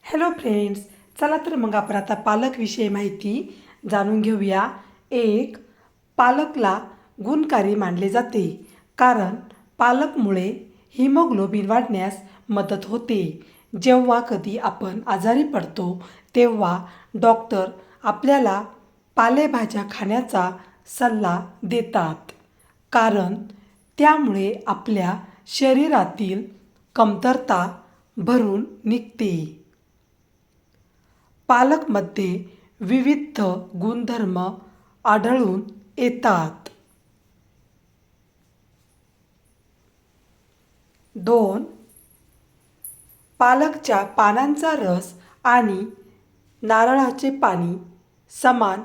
Hello friends, चला तर मग आपण आता पालकविषयी माहिती जाणून घेऊया. एक, पालकला गुणकारी मानले जाते कारण पालकमुळे हिमोग्लोबिन वाढण्यास मदत होते. जेव्हा कधी आपण आजारी पडतो तेव्हा डॉक्टर आपल्याला पालेभाज्या खाण्याचा सल्ला देतात कारण त्यामुळे आपल्या शरीरातील कमतरता भरून निघते. पालकमध्ये विविध गुणधर्म आढळून येतात. 2. पालकच्या पानांचा रस आणि नारळाचे पाणी समान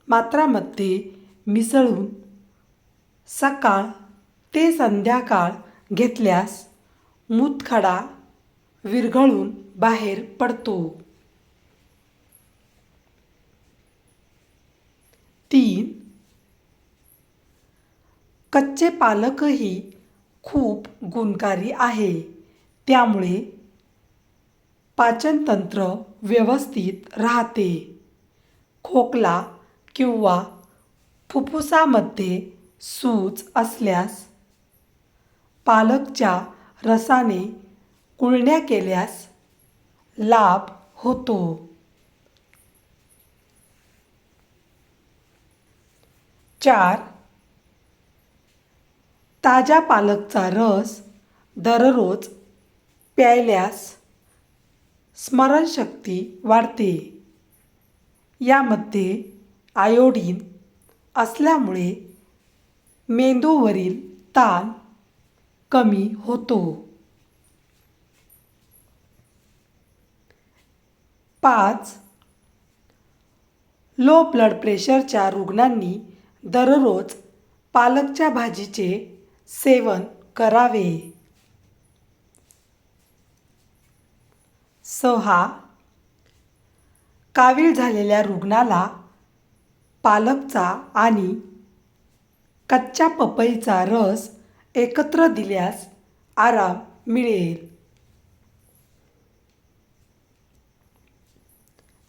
मात्रामध्ये मिसळून सकाळ ते संध्याकाळ घेतल्यास मूतखडा विरघळून बाहेर पडतो. 3. कच्चे पालकही खूप गुणकारी आहे. त्यामुळे पाचनतंत्र व्यवस्थित राहते. खोकला किंवा फुफ्फुसामध्ये सूज असल्यास पालकच्या रसाने गुळण्या केल्यास लाभ होतो. 4. ताज्या पालकचा रस दररोज प्यायल्यास स्मरणशक्ती वाढते. यामध्ये आयोडीन असल्यामुळे मेंदूवरील ताण कमी होतो. 5. लो ब्लड प्रेशरच्या रुग्णांनी दररोज पालकच्या भाजीचे सेवन करावे. 6. कावीळ झालेल्या रुग्णाला पालकचा आणि कच्च्या पपईचा रस एकत्र दिल्यास आराम मिळेल.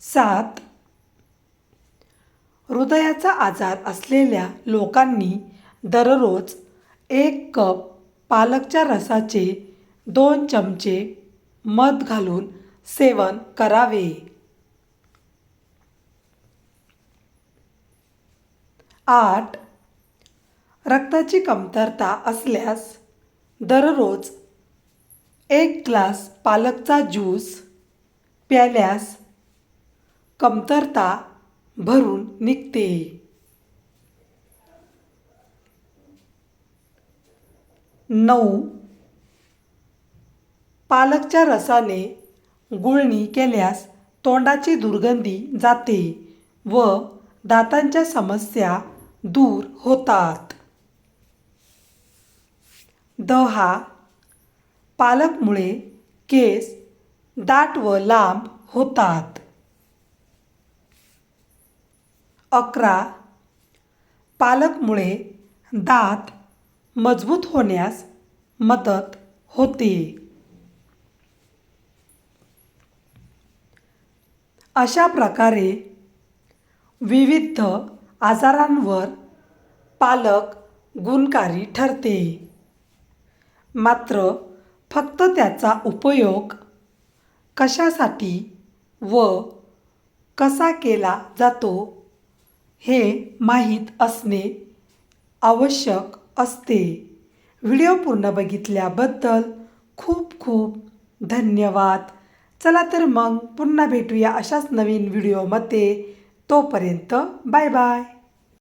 7. हृदयाचा आजार असलेल्या लोकांनी दररोज 1 कप पालकच्या रसाचे 2 चमचे मध घालून सेवन करावे. 8. रक्ताची कमतरता असल्यास दररोज 1 ग्लास पालकचा ज्यूस प्यायल्यास कमतरता भरून निघते. 9. पालकच्या रसाने गुळणी केल्यास तोंडाची दुर्गंधी जाते व दातांच्या समस्या दूर होतात. 10. पालकमुळे केस दाट व लांब होतात. 11. पालकमुळे दात मजबूत होण्यास मदत होते. अशा प्रकारे विविध आजारांवर पालक गुणकारी ठरते. मात्र फक्त त्याचा उपयोग कशासाठी व कसा केला जातो हे माहीत असणे आवश्यक असते. व्हिडिओ पूर्ण बघितल्याबद्दल खूप खूप धन्यवाद. चला तर मग पुन्हा भेटूया अशाच नवीन व्हिडिओमध्ये. तोपर्यंत बाय बाय.